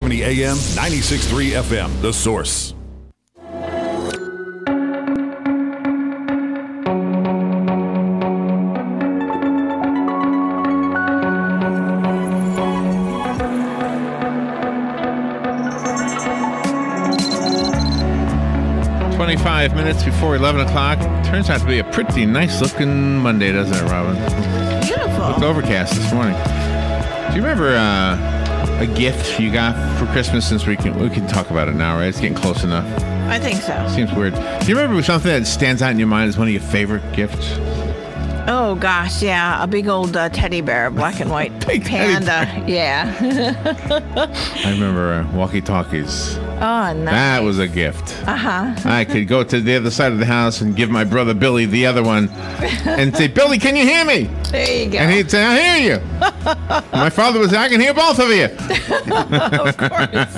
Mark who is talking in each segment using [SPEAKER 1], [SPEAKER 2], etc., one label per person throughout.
[SPEAKER 1] 670 AM, 96.3 FM, The Source.
[SPEAKER 2] Minutes before 11 o'clock. Turns out to be a pretty nice looking Monday, doesn't it, Robin?
[SPEAKER 3] Beautiful.
[SPEAKER 2] Looked overcast this morning. Do you remember a gift you got for Christmas? Since we can talk about it now, right? It's getting close enough.
[SPEAKER 3] I think so.
[SPEAKER 2] Seems weird. Do you remember something that stands out in your mind as one of your favorite gifts?
[SPEAKER 3] Oh gosh, yeah, a big old teddy bear, black and white panda. Yeah.
[SPEAKER 2] I remember walkie-talkies.
[SPEAKER 3] Oh, nice.
[SPEAKER 2] That was a gift.
[SPEAKER 3] Uh-huh.
[SPEAKER 2] I could go to the other side of the house and give my brother Billy the other one and say, Billy, can you hear me?
[SPEAKER 3] There you go.
[SPEAKER 2] And he'd say, I hear you. My father would say, I can hear both of you.
[SPEAKER 3] Of course.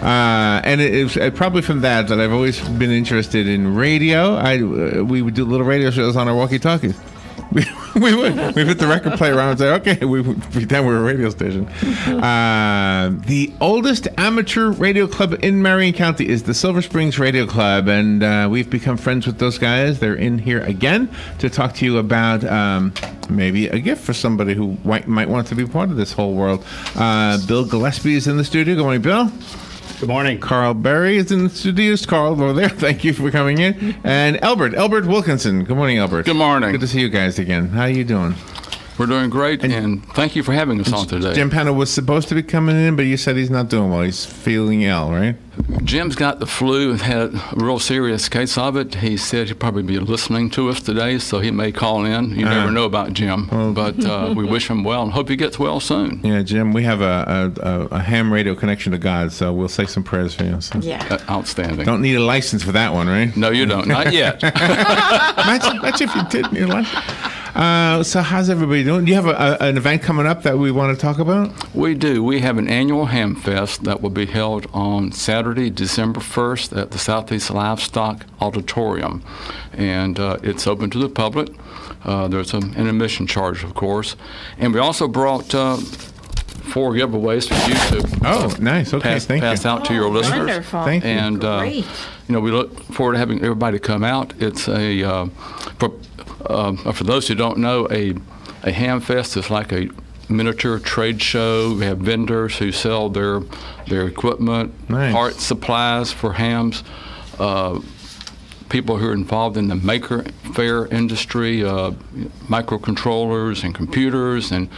[SPEAKER 2] And it's probably from that I've always been interested in radio. We would do little radio shows on our walkie-talkies. We would. We put the record player around and say, okay, we pretend we're a radio station. The oldest amateur radio club in Marion County is the Silver Springs Radio Club, and we've become friends with those guys. They're in here again to talk to you about maybe a gift for somebody who might want to be part of this whole world. Bill Gillespie is in the studio. Good morning, Bill.
[SPEAKER 4] Good morning.
[SPEAKER 2] Carl Berry is in the studios. Carl over there. Thank you for coming in. And Elbert Wilkinson. Good morning, Elbert.
[SPEAKER 5] Good morning.
[SPEAKER 2] Good to see you guys again. How are you doing?
[SPEAKER 5] We're doing great, and thank you for having us on today.
[SPEAKER 2] Jim Panna was supposed to be coming in, but you said he's not doing well. He's feeling ill, right?
[SPEAKER 5] Jim's got the flu and had a real serious case of it. He said he'll probably be listening to us today, so he may call in. You never know about Jim, but we wish him well and hope he gets well soon.
[SPEAKER 2] Yeah, Jim, we have a ham radio connection to God, so we'll say some prayers for you. So.
[SPEAKER 3] Yeah.
[SPEAKER 5] Outstanding.
[SPEAKER 2] Don't need a license for that one, right?
[SPEAKER 5] No, you don't. Not yet.
[SPEAKER 2] Imagine if you did need a license. So how's everybody doing? Do you have an event coming up that we want to talk about?
[SPEAKER 5] We do. We have an annual HamFest that will be held on Saturday, December 1st at the Southeast Livestock Auditorium. And it's open to the public. There's an admission charge, of course. And we also brought 4 giveaways for you to
[SPEAKER 2] nice. Okay,
[SPEAKER 5] pass out to your listeners.
[SPEAKER 3] Wonderful.
[SPEAKER 2] Thank you.
[SPEAKER 5] And,
[SPEAKER 3] Great.
[SPEAKER 5] We look forward to having everybody come out. It's for those who don't know, a HamFest is like a miniature trade show. We have vendors who sell their equipment,
[SPEAKER 2] nice.
[SPEAKER 5] Parts, supplies for hams. People who are involved in the maker fair industry, microcontrollers and computers, and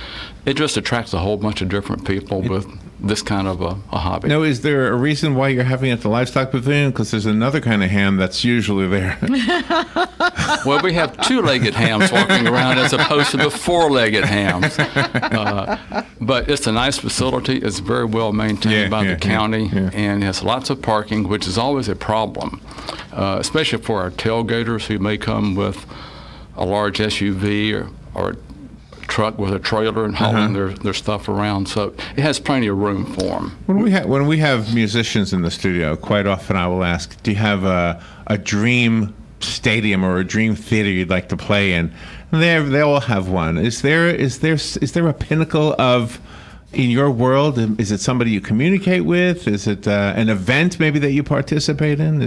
[SPEAKER 5] it just attracts a whole bunch of different people with this kind of a hobby.
[SPEAKER 2] Now, is there a reason why you're having it at the Livestock Pavilion? Because there's another kind of ham that's usually there.
[SPEAKER 5] Well, we have 2-legged hams walking around as opposed to the 4-legged hams. But it's a nice facility. It's very well maintained by the county, and it has lots of parking, which is always a problem, especially for our tailgaters who may come with a large SUV or truck with a trailer and hauling their stuff around, so it has plenty of room for them.
[SPEAKER 2] When we have musicians in the studio, quite often I will ask, do you have a dream stadium or a dream theater you'd like to play in? And they all have one. Is there a pinnacle of, in your world? Is it somebody you communicate with? Is it an event maybe that you participate in?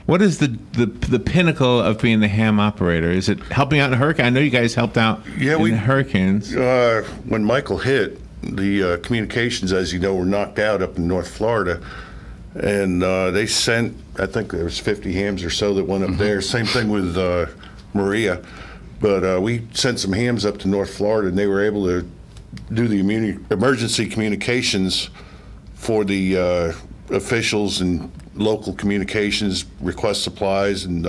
[SPEAKER 2] What is the pinnacle of being the ham operator? Is it helping out in a hurricane? I know you guys helped out in the hurricanes.
[SPEAKER 6] When Michael hit, the communications, as you know, were knocked out up in North Florida. And they sent, I think there was 50 hams or so that went up there. Same thing with Maria. But we sent some hams up to North Florida, and they were able to do the emergency communications for the officials and local communications, request supplies, and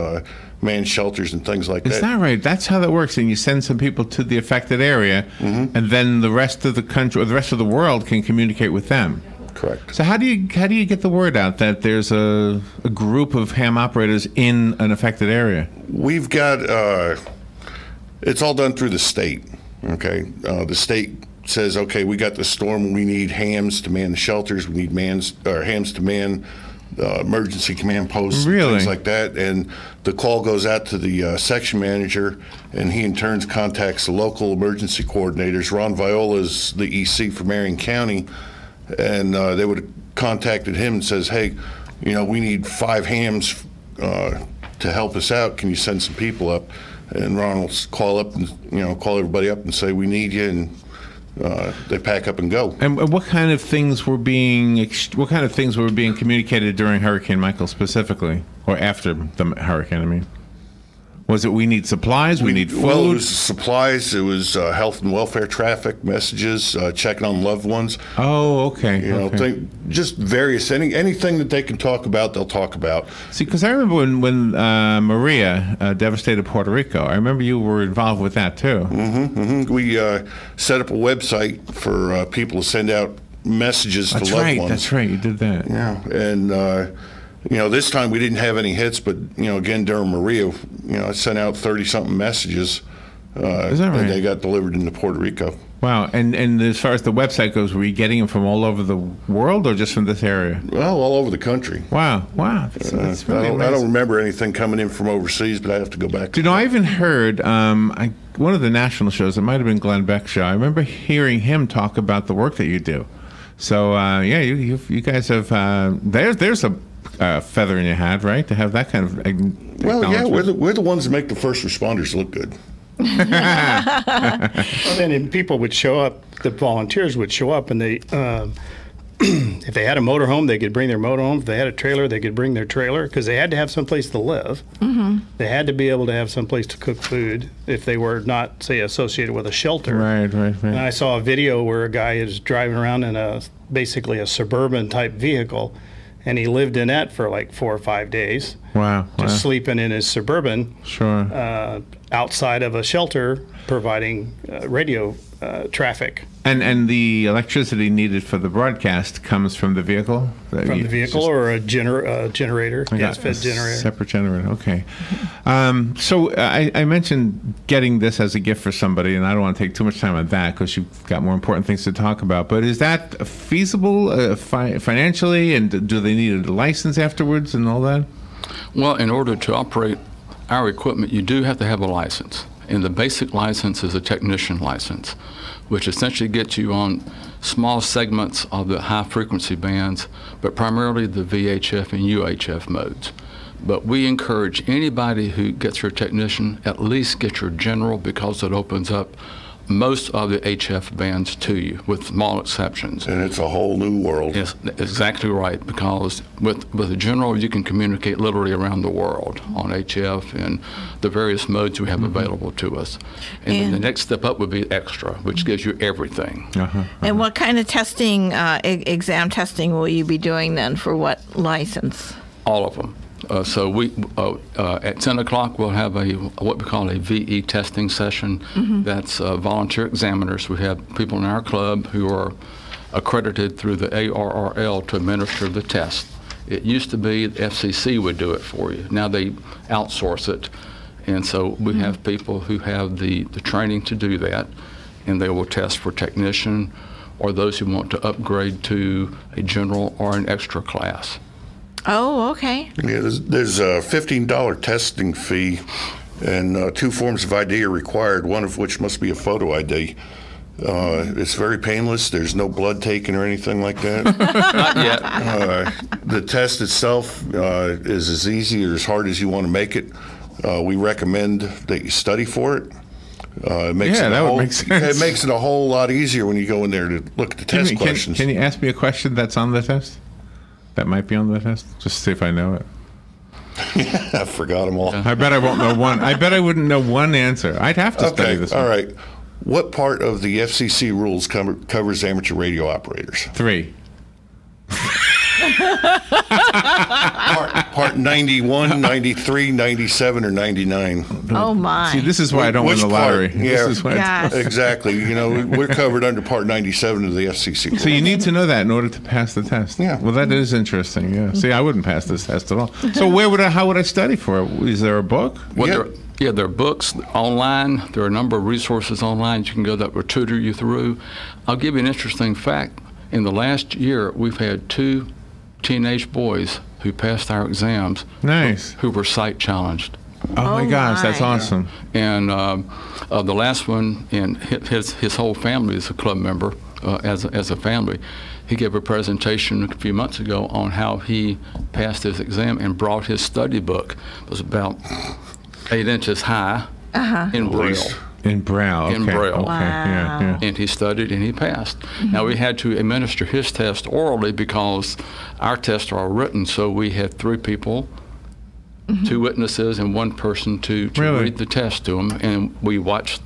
[SPEAKER 6] man shelters and things like that.
[SPEAKER 2] Is that right? That's how that works. And you send some people to the affected area, and then the rest of the country or the rest of the world can communicate with them.
[SPEAKER 6] Correct.
[SPEAKER 2] So how do you get the word out that there's a group of ham operators in an affected area?
[SPEAKER 6] We've got it's all done through the state. Okay, the state says, okay, we got the storm. We need hams to man the shelters. We need hams to man emergency command posts, things like that. And the call goes out to the section manager, and he in turn contacts the local emergency coordinators. Ron Viola is the EC for Marion County, and they would have contacted him and says, hey, we need 5 hams to help us out. Can you send some people up? And Ron will call up and call everybody up and say, we need you, and they pack up and go.
[SPEAKER 2] And what kind of things were being communicated during Hurricane Michael specifically, or after the hurricane? I mean, was it we need supplies, we need food?
[SPEAKER 6] Well, it was supplies. It was health and welfare traffic messages, checking on loved ones.
[SPEAKER 2] Oh, okay.
[SPEAKER 6] Just various anything that they can talk about, they'll talk about.
[SPEAKER 2] See, because I remember when Maria devastated Puerto Rico. I remember you were involved with that too.
[SPEAKER 6] We set up a website for people to send out messages to loved ones.
[SPEAKER 2] That's right. You did that.
[SPEAKER 6] Yeah, and. This time we didn't have any hits, but, again, during Maria, I sent out 30-something messages.
[SPEAKER 2] Is that right?
[SPEAKER 6] And they got delivered into Puerto Rico.
[SPEAKER 2] Wow. And as far as the website goes, were you getting them from all over the world or just from this area?
[SPEAKER 6] Well, all over the country.
[SPEAKER 2] Wow. That's really amazing.
[SPEAKER 6] I don't remember anything coming in from overseas, but I have to go back.
[SPEAKER 2] I even heard one of the national shows, it might have been Glenn Beck's show, I remember hearing him talk about the work that you do. So, you guys have, there's a feather in your hat, right? To have that kind of
[SPEAKER 6] well, yeah, we're the ones that make the first responders look good.
[SPEAKER 4] Well, then people would show up. The volunteers would show up, and they, if they had a motorhome, they could bring their motorhome. If they had a trailer, they could bring their trailer because they had to have someplace to live. They had to be able to have someplace to cook food if they were not, say, associated with a shelter.
[SPEAKER 2] Right.
[SPEAKER 4] And I saw a video where a guy is driving around in basically a suburban type vehicle. And he lived in that for like 4 or 5 days.
[SPEAKER 2] Wow.
[SPEAKER 4] Just sleeping in his Suburban.
[SPEAKER 2] Sure.
[SPEAKER 4] Outside of a shelter, providing radio traffic.
[SPEAKER 2] And the electricity needed for the broadcast comes from the vehicle?
[SPEAKER 4] From the vehicle or a generator, gas-fed generator.
[SPEAKER 2] Separate generator, okay. So I mentioned getting this as a gift for somebody, and I don't want to take too much time on that because you've got more important things to talk about. But is that feasible financially, and do they need a license afterwards and all that?
[SPEAKER 5] Well, in order to operate our equipment, you do have to have a license. And the basic license is a technician license, which essentially gets you on small segments of the high-frequency bands, but primarily the VHF and UHF modes. But we encourage anybody who gets your technician, at least get your general, because it opens up most of the HF bands to you, with small exceptions.
[SPEAKER 6] And it's a whole new world.
[SPEAKER 5] Yes, exactly right, because with the general, you can communicate literally around the world on HF and the various modes we have available to us. And then the next step up would be extra, which gives you everything.
[SPEAKER 3] And what kind of testing, exam testing will you be doing then for what license?
[SPEAKER 5] All of them. So we at 10 o'clock we'll have what we call a VE testing session. That's volunteer examiners. We have people in our club who are accredited through the ARRL to administer the test. It used to be the FCC would do it for you. Now they outsource it, and so we have people who have the training to do that, and they will test for technician or those who want to upgrade to a general or an extra class.
[SPEAKER 3] Oh, okay.
[SPEAKER 6] Yeah, there's a $15 testing fee, and 2 forms of ID are required, one of which must be a photo ID. It's very painless. There's no blood taken or anything like that.
[SPEAKER 5] Not yet.
[SPEAKER 6] The test itself is as easy or as hard as you want to make it. We recommend that you study for it. It makes
[SPEAKER 2] would make sense.
[SPEAKER 6] It makes it a whole lot easier when you go in there to look at the test questions.
[SPEAKER 2] Can you ask me a question that's on the test? That might be on the test? Just to see if I know it.
[SPEAKER 6] I forgot them all.
[SPEAKER 2] I bet I won't know one. I bet I wouldn't know one answer. I'd have to study this one.
[SPEAKER 6] All right. What part of the FCC rules covers amateur radio operators?
[SPEAKER 2] 3.
[SPEAKER 6] Part 91, 93, 97, or 99.
[SPEAKER 3] Oh, my.
[SPEAKER 2] See, this is why I don't win the lottery.
[SPEAKER 6] Yeah,
[SPEAKER 2] this is why
[SPEAKER 6] exactly. You know, we're covered under Part 97 of the FCC rules.
[SPEAKER 2] So you need to know that in order to pass the test.
[SPEAKER 6] Yeah.
[SPEAKER 2] Well, that is interesting. Yeah. See, I wouldn't pass this test at all. So how would I study for it? Is there a book?
[SPEAKER 5] Yeah, there are books online. There are a number of resources online you can go that will tutor you through. I'll give you an interesting fact. In the last year, we've had 2 teenage boys who passed our exams.
[SPEAKER 2] Nice.
[SPEAKER 5] Who were sight challenged.
[SPEAKER 2] Oh my gosh, that's awesome.
[SPEAKER 5] And the last one, and his whole family is a club member, as a family. He gave a presentation a few months ago on how he passed his exam and brought his study book. It was about 8 inches high in Braille.
[SPEAKER 2] In Braille. Okay.
[SPEAKER 5] In Braille.
[SPEAKER 2] Okay.
[SPEAKER 3] Wow.
[SPEAKER 2] Yeah.
[SPEAKER 5] And he studied and he passed. Now we had to administer his test orally because our tests are written, so we had 3 people, 2 witnesses and 1 person to
[SPEAKER 2] Really?
[SPEAKER 5] read the test to him, and we watched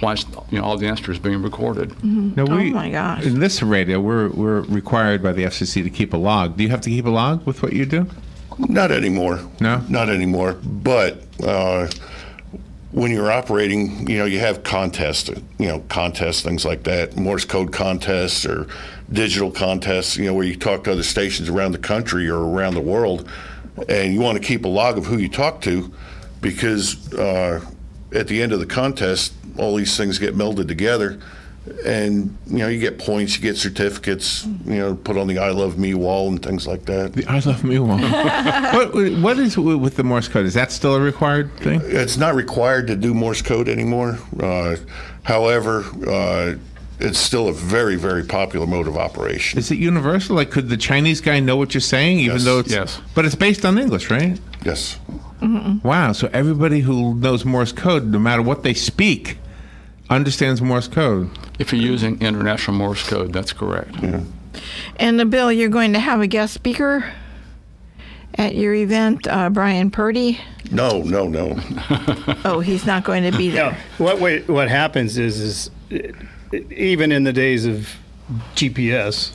[SPEAKER 5] all the answers being recorded.
[SPEAKER 2] Now
[SPEAKER 3] Oh my gosh.
[SPEAKER 2] In this radio, we're required by the FCC to keep a log. Do you have to keep a log with what you do?
[SPEAKER 6] Not anymore.
[SPEAKER 2] No?
[SPEAKER 6] Not anymore. But when you're operating, you have contests, things like that, Morse Code contests or digital contests, where you talk to other stations around the country or around the world, and you want to keep a log of who you talk to, because at the end of the contest, all these things get melded together, and you get points, you get certificates, put on the I Love Me wall and things like that.
[SPEAKER 2] The I Love Me wall. What is with the Morse code? Is that still a required thing?
[SPEAKER 6] It's not required to do Morse code anymore. However, it's still a very, very popular mode of operation.
[SPEAKER 2] Is it universal? Like, could the Chinese guy know what you're saying, even
[SPEAKER 6] Yes.
[SPEAKER 2] though it's...
[SPEAKER 5] Yes.
[SPEAKER 2] But it's based on English, right?
[SPEAKER 6] Yes.
[SPEAKER 2] Wow, so everybody who knows Morse code, no matter what they speak, understands Morse code.
[SPEAKER 5] If you're using International Morse Code, that's correct.
[SPEAKER 6] Yeah.
[SPEAKER 3] And Bill, you're going to have a guest speaker at your event, Brian Purdy.
[SPEAKER 6] No.
[SPEAKER 3] Oh, he's not going to be there.
[SPEAKER 4] What happens is even in the days of GPS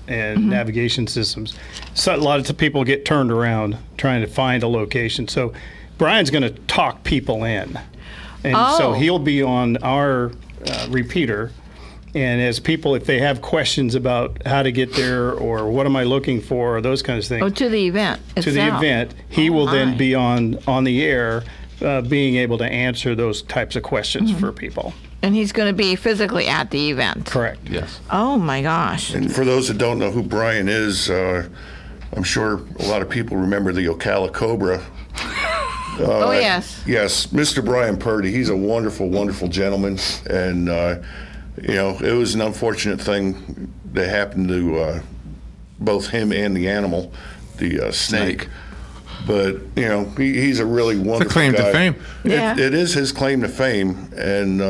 [SPEAKER 4] and navigation systems, so a lot of people get turned around trying to find a location. So Brian's going to talk people in. And so
[SPEAKER 3] Oh.
[SPEAKER 4] he'll be on our repeater. And as people, if they have questions about how to get there or what am I looking for or those kinds of things,
[SPEAKER 3] Oh, to the event
[SPEAKER 4] to the
[SPEAKER 3] itself.
[SPEAKER 4] event, he will
[SPEAKER 3] my.
[SPEAKER 4] then be on the air being able to answer those types of questions for people.
[SPEAKER 3] And he's going to be physically at the event.
[SPEAKER 4] Correct.
[SPEAKER 5] Yes.
[SPEAKER 3] Oh my gosh.
[SPEAKER 6] And for those that don't know who Brian is, I'm sure a lot of people remember the Ocala Cobra.
[SPEAKER 3] Oh yes.
[SPEAKER 6] Yes, Mr. Brian Purdy. He's a wonderful, wonderful gentleman, and it was an unfortunate thing that happened to both him and the animal, the snake. But he's a really wonderful
[SPEAKER 2] claim to
[SPEAKER 6] guy.
[SPEAKER 2] fame.
[SPEAKER 3] Yeah.
[SPEAKER 6] It is his claim to fame, and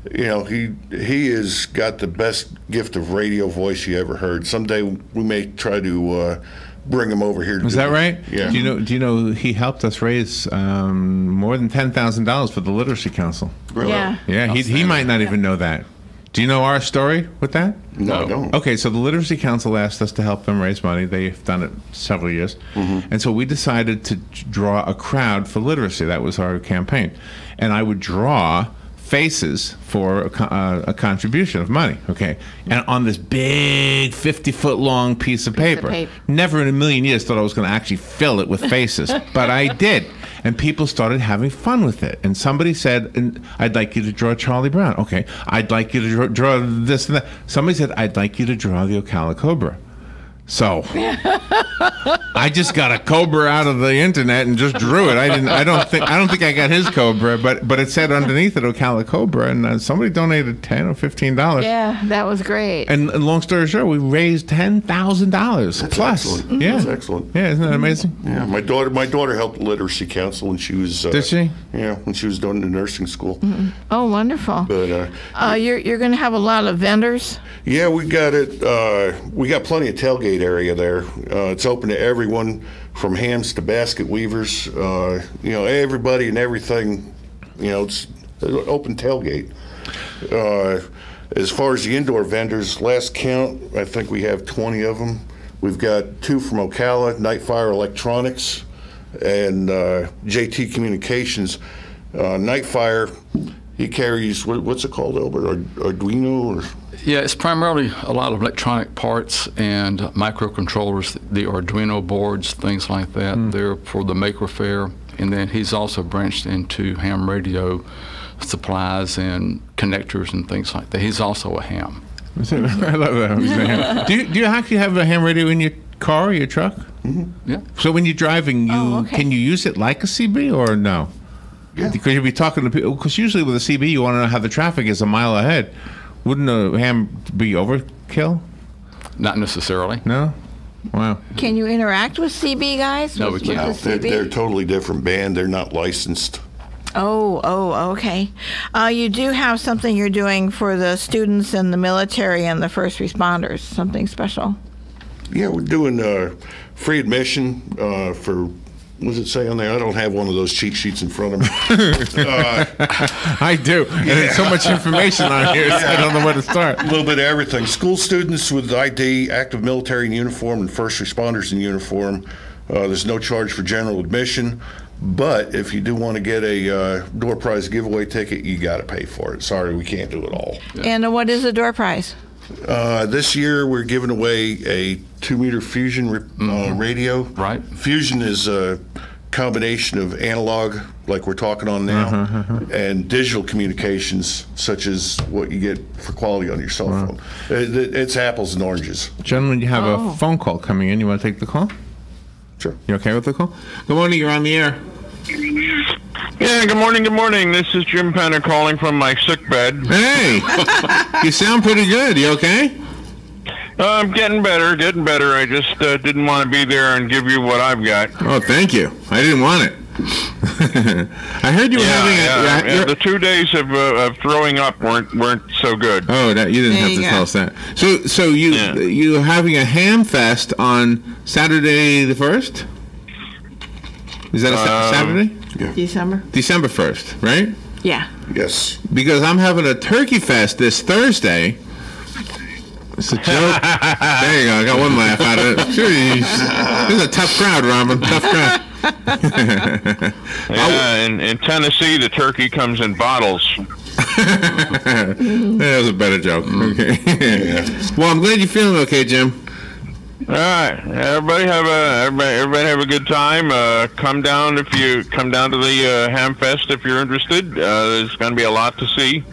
[SPEAKER 6] he has got the best gift of radio voice you ever heard. Someday we may try to bring him over here.
[SPEAKER 2] Is that right?
[SPEAKER 6] Yeah.
[SPEAKER 2] Do you know he helped us raise more than $10,000 for the Literacy Council?
[SPEAKER 6] Really?
[SPEAKER 3] Yeah.
[SPEAKER 2] Yeah, he might not even know that. Do you know our story with that?
[SPEAKER 6] No, I don't.
[SPEAKER 2] Okay, so the Literacy Council asked us to help them raise money. They've done it several years. And so we decided to draw a crowd for literacy. That was our campaign. And I would draw faces for a contribution of money, okay? And on this big 50-foot long piece of paper. Never in a million years thought I was going to actually fill it with faces, but I did. And people started having fun with it. And somebody said, I'd like you to draw Charlie Brown. Okay, I'd like you to draw this and that. Somebody said, I'd like you to draw the Ocala Cobra. So I just got a cobra out of the internet and just drew it. I don't think I got his cobra, but it said underneath it Ocala Cobra, and somebody donated $10 or $15.
[SPEAKER 3] Yeah, that was great.
[SPEAKER 2] And long story short, we raised $10,000 plus.
[SPEAKER 6] Excellent.
[SPEAKER 2] Yeah,
[SPEAKER 6] That's excellent.
[SPEAKER 2] Yeah, isn't that amazing?
[SPEAKER 6] Yeah, my daughter helped the Literacy Council when she was.
[SPEAKER 2] Did she?
[SPEAKER 6] Yeah, when she was doing the nursing school.
[SPEAKER 3] Oh, wonderful.
[SPEAKER 6] But
[SPEAKER 3] You're going to have a lot of vendors.
[SPEAKER 6] yeah, we got it. We got plenty of tailgate area there. It's open to everyone, from hams to basket weavers. Everybody and everything. It's an open tailgate. As far as the indoor vendors, last count, I think we have 20 of them. We've got 2 from Ocala, Nightfire Electronics, and JT Communications. Nightfire, he carries, what's it called, Elbert? Arduino? Or?
[SPEAKER 5] Yeah, it's primarily a lot of electronic parts and microcontrollers, the Arduino boards, things like that. They're for the Maker Faire. And then he's also branched into ham radio supplies and connectors and things like that. He's also a ham.
[SPEAKER 2] I love that. Do you actually have a ham radio in your car or your truck?
[SPEAKER 6] Mm-hmm.
[SPEAKER 5] Yeah.
[SPEAKER 2] So when you're driving, can you use it like a CB or no?
[SPEAKER 6] Yeah.
[SPEAKER 2] Because you'll be talking to people. Because usually with a CB, you want to know how the traffic is a mile ahead. Wouldn't a ham be overkill?
[SPEAKER 5] Not necessarily.
[SPEAKER 2] No? Wow.
[SPEAKER 3] Can you interact with CB guys?
[SPEAKER 5] No, we can't.
[SPEAKER 6] No,
[SPEAKER 3] With the CB?
[SPEAKER 6] they're a totally different band. They're not licensed.
[SPEAKER 3] Oh, okay. You do have something you're doing for the students in the military and the first responders, something special.
[SPEAKER 6] Yeah, we're doing free admission for, what does it say on there? I don't have one of those cheat sheets in front of me.
[SPEAKER 2] I do. And there's so much information on here, so I don't know where to start.
[SPEAKER 6] A little bit of everything. School students with ID, active military in uniform, and first responders in uniform. There's no charge for general admission. But if you do want to get a door prize giveaway ticket, you got to pay for it. Sorry, we can't do it all.
[SPEAKER 3] And what is the door prize?
[SPEAKER 6] This year, we're giving away a 2-meter Fusion radio.
[SPEAKER 5] Right.
[SPEAKER 6] Fusion is a combination of analog, like we're talking on now, and digital communications, such as what you get for quality on your cell phone. It's apples and oranges.
[SPEAKER 2] Gentlemen, you have a phone call coming in. You want to take the call?
[SPEAKER 6] Sure.
[SPEAKER 2] You okay with the call? Good morning. You're on the air.
[SPEAKER 7] Yeah, good morning, good morning. This is Jim Penner calling from my sick bed.
[SPEAKER 2] Hey, you sound pretty good. You okay?
[SPEAKER 7] I'm getting better. I just didn't want to be there and give you what I've got.
[SPEAKER 2] Oh, thank you. I didn't want it. I heard you were having
[SPEAKER 7] the 2 days of throwing up weren't so good.
[SPEAKER 2] Oh, that you didn't have to tell us that. So you're having a ham fest on Saturday the 1st? Is that a Saturday?
[SPEAKER 6] Yeah.
[SPEAKER 3] December
[SPEAKER 2] 1st, right?
[SPEAKER 3] Yeah.
[SPEAKER 6] Yes.
[SPEAKER 2] Because I'm having a turkey fest this Thursday. It's a joke. There you go. I got one laugh out of it. Jeez. This is a tough crowd, Robin. Tough crowd.
[SPEAKER 7] In Tennessee, the turkey comes in bottles.
[SPEAKER 2] That was a better joke. Okay. Well, I'm glad you're feeling okay, Jim.
[SPEAKER 7] All right, everybody have a good time. Come down to the HamFest if you're interested. There's going to be a lot to see.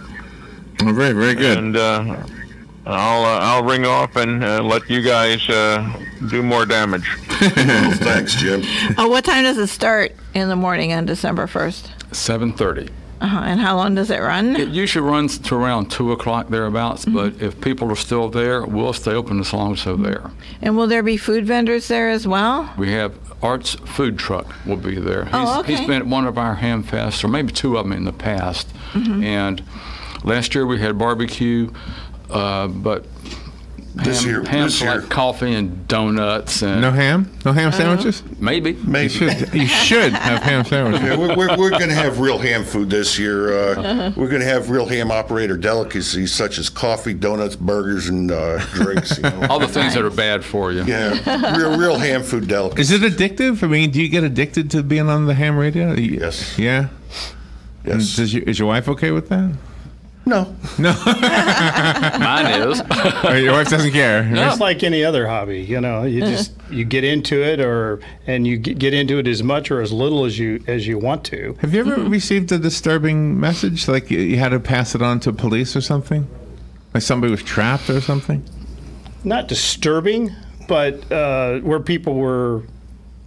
[SPEAKER 2] Oh, very, very good.
[SPEAKER 7] And I'll ring off and let you guys do more damage.
[SPEAKER 6] Well, thanks, Jim.
[SPEAKER 3] What time does it start in the morning on December 1st?
[SPEAKER 5] 7:30.
[SPEAKER 3] And how long does it run?
[SPEAKER 5] It usually runs to around 2 o'clock thereabouts, but if people are still there, we'll stay open as long as they're there.
[SPEAKER 3] And will there be food vendors there as well?
[SPEAKER 5] We have Art's food truck will be there.
[SPEAKER 3] Okay.
[SPEAKER 5] He's been at one of our ham fests, or maybe 2 of them in the past. And last year we had barbecue, but
[SPEAKER 6] This year,
[SPEAKER 5] like coffee and donuts. And
[SPEAKER 2] No ham? No ham sandwiches?
[SPEAKER 5] Maybe.
[SPEAKER 2] You should have ham sandwiches.
[SPEAKER 6] Yeah, we're going to have real ham food this year. We're going to have real ham operator delicacies such as coffee, donuts, burgers, and drinks.
[SPEAKER 5] All the things that are bad for you.
[SPEAKER 6] Yeah, real ham food delicacies.
[SPEAKER 2] Is it addictive? I mean, do you get addicted to being on the ham radio?
[SPEAKER 6] Yes.
[SPEAKER 2] Yeah?
[SPEAKER 6] Yes.
[SPEAKER 2] Is your wife okay with that?
[SPEAKER 6] No.
[SPEAKER 5] Mine is.
[SPEAKER 2] Your wife doesn't care.
[SPEAKER 4] It's like any other hobby, you get into it, and you get into it as much or as little as you want to.
[SPEAKER 2] Have you ever received a disturbing message, like you had to pass it on to police or something? Like somebody was trapped or something?
[SPEAKER 4] Not disturbing, but where people were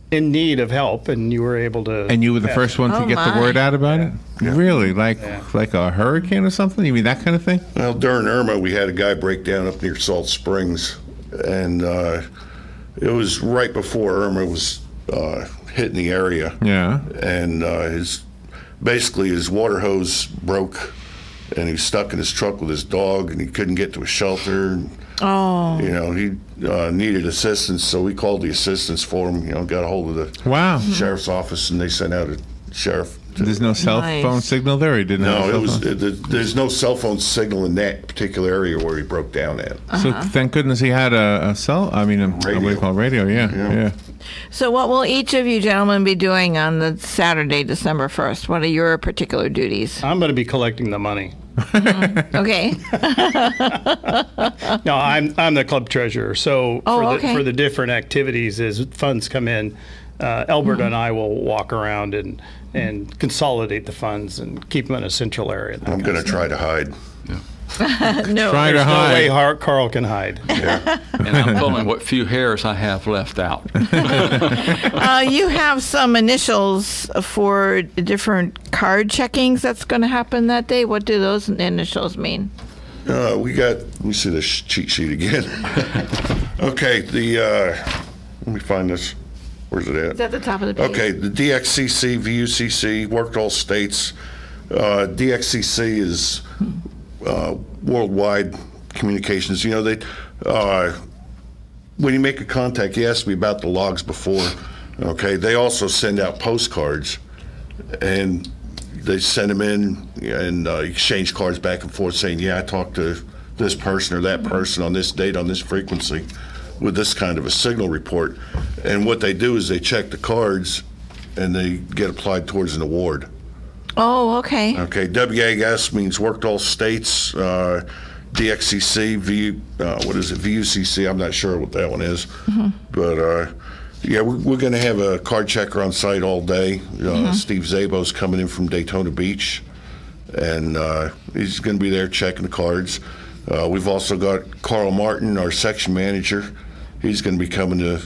[SPEAKER 4] in need of help, and you were able to.
[SPEAKER 2] And you were the first one to get the word out about it?
[SPEAKER 6] Yeah.
[SPEAKER 2] Really? Like a hurricane or something? You mean that kind of thing?
[SPEAKER 6] Well, during Irma, we had a guy break down up near Salt Springs, and it was right before Irma was hitting the area.
[SPEAKER 2] Yeah.
[SPEAKER 6] And his water hose broke, and he was stuck in his truck with his dog, and he couldn't get to a shelter.
[SPEAKER 3] Oh.
[SPEAKER 6] He needed assistance, so we called the assistance for him. Got a hold of the sheriff's office, and they sent out a sheriff.
[SPEAKER 2] There's no cell phone signal there? He didn't have
[SPEAKER 6] there's no cell phone signal in that particular area where he broke down at.
[SPEAKER 2] So thank goodness he had a radio. What do you call radio? Yeah.
[SPEAKER 3] So what will each of you gentlemen be doing on the Saturday, December 1st? What are your particular duties?
[SPEAKER 4] I'm going to be collecting the money.
[SPEAKER 3] Okay.
[SPEAKER 4] No, I'm the club treasurer. So for the different activities, as funds come in, Elbert and I will walk around and consolidate the funds and keep them in a central area.
[SPEAKER 6] I'm going to try to hide.
[SPEAKER 5] Yeah.
[SPEAKER 3] No,
[SPEAKER 2] try to
[SPEAKER 4] no
[SPEAKER 2] hide.
[SPEAKER 4] way Carl can hide.
[SPEAKER 6] Yeah.
[SPEAKER 5] And I'm pulling what few hairs I have left out.
[SPEAKER 3] You have some initials for different card checkings that's going to happen that day. What do those initials mean?
[SPEAKER 6] We got. Let me see this cheat sheet again. Okay, let me find this. Where's it at?
[SPEAKER 3] It's at the top of the page.
[SPEAKER 6] Okay, the DXCC, VUCC worked all states. DXCC is worldwide communications. You know, they when you make a contact, you asked me about the logs before. Okay, they also send out postcards, and they send them in and exchange cards back and forth saying, yeah, I talked to this person or that person on this date on this frequency with this kind of a signal report. And what they do is they check the cards and they get applied towards an award.
[SPEAKER 3] Oh, okay.
[SPEAKER 6] Okay, WAS means worked all states. DXCC, VUCC, I'm not sure what that one is. But yeah, we're going to have a card checker on site all day. Steve Zabo's coming in from Daytona Beach, and he's going to be there checking the cards. We've also got Carl Martin, our section manager. He's going to be coming to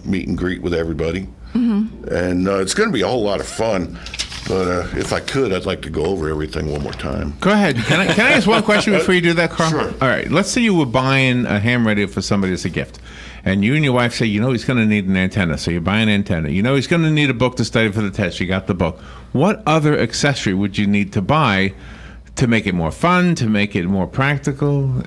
[SPEAKER 6] meet and greet with everybody. And it's going to be a whole lot of fun. But if I could, I'd like to go over everything one more time.
[SPEAKER 2] Go ahead. Can I ask one question before you do that, Carl?
[SPEAKER 6] Sure.
[SPEAKER 2] All right. Let's say you were buying a ham radio for somebody as a gift, and you and your wife say, you know, he's going to need an antenna, so you buy an antenna. You know, he's going to need a book to study for the test. You got the book. What other accessory would you need to buy to make it more fun, to make it more practical?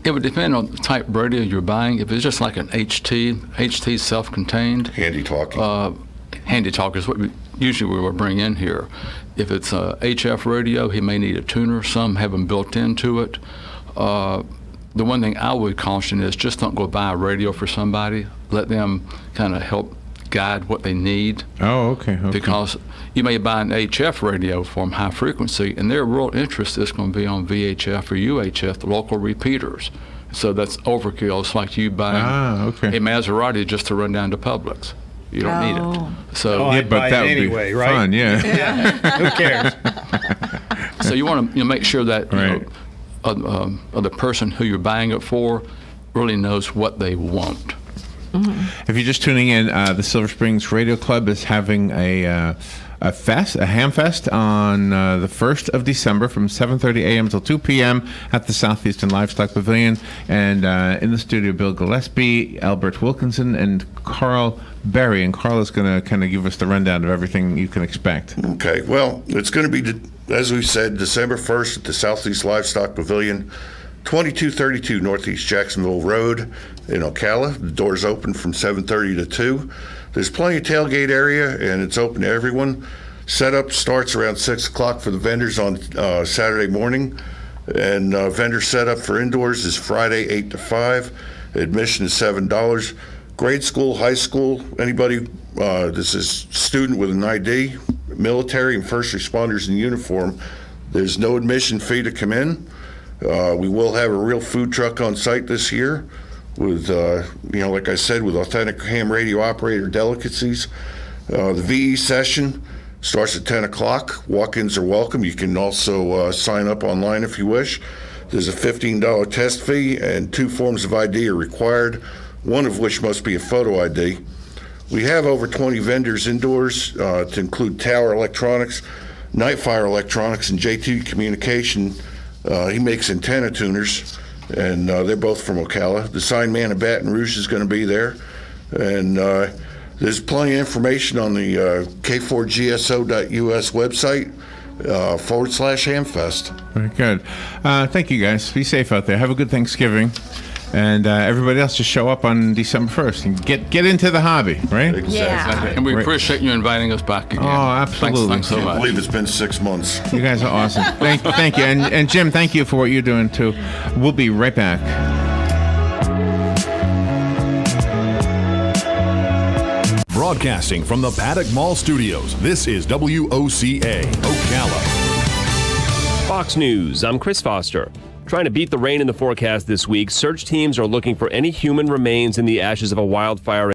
[SPEAKER 5] It would depend on the type of radio you're buying. If it's just like an HT self-contained.
[SPEAKER 6] Handy talking.
[SPEAKER 5] Handy talk is what usually we will bring in here. If it's a HF radio, he may need a tuner. Some have them built into it. The one thing I would caution is just don't go buy a radio for somebody. Let them kind of help guide what they need.
[SPEAKER 2] Oh, okay.
[SPEAKER 5] Because you may buy an HF radio for them, high frequency, and their real interest is going to be on VHF or UHF, the local repeaters. So that's overkill. It's like you buying a Maserati just to run down to Publix. You don't need it. So
[SPEAKER 2] yeah, but that would
[SPEAKER 4] anyway,
[SPEAKER 2] be
[SPEAKER 4] right?
[SPEAKER 2] fun, yeah.
[SPEAKER 4] Who cares?
[SPEAKER 5] So you want to make sure that the person who you're buying it for really knows what they want.
[SPEAKER 2] If you're just tuning in, the Silver Springs Radio Club is having a HamFest on the 1st of December from 7:30 a.m. till 2 p.m. at the Southeastern Livestock Pavilion. And in the studio, Bill Gillespie, Elbert Wilkinson, and Carl Berry. And Carl is going to kind of give us the rundown of everything you can expect.
[SPEAKER 6] Okay. Well, it's going to be, as we said, December 1st at the Southeast Livestock Pavilion, 2232 Northeast Jacksonville Road in Ocala. The doors open from 7:30 to 2. There's plenty of tailgate area, and it's open to everyone. Setup starts around 6 o'clock for the vendors on Saturday morning, and vendor setup for indoors is Friday 8 to 5. Admission is $7. Grade school, high school, anybody, this is student with an ID, military and first responders in uniform. There's no admission fee to come in. We will have a real food truck on site this year with, like I said, with authentic ham radio operator delicacies. The VE session starts at 10 o'clock. Walk-ins are welcome. You can also sign up online if you wish. There's a $15 test fee, and 2 forms of ID are required, one of which must be a photo ID. We have over 20 vendors indoors to include Tower Electronics, Nightfire Electronics, and JT Communication. He makes antenna tuners, and they're both from Ocala. The sign man of Baton Rouge is going to be there. And there's plenty of information on the k4gso.us website /HamFest.
[SPEAKER 2] Very good. Thank you, guys. Be safe out there. Have a good Thanksgiving. And everybody else just show up on December 1st and get into the hobby, right?
[SPEAKER 6] Exactly.
[SPEAKER 3] Yeah.
[SPEAKER 5] And we appreciate you inviting us back again.
[SPEAKER 2] Oh, absolutely.
[SPEAKER 5] Thanks so
[SPEAKER 6] I
[SPEAKER 5] much.
[SPEAKER 6] believe it's been 6 months.
[SPEAKER 2] You guys are awesome. Thank you. And Jim, thank you for what you're doing, too. We'll be right back.
[SPEAKER 1] Broadcasting from the Paddock Mall Studios, this is WOCA, Ocala.
[SPEAKER 8] Fox News, I'm Chris Foster. Trying to beat the rain in the forecast this week, search teams are looking for any human remains in the ashes of a wildfire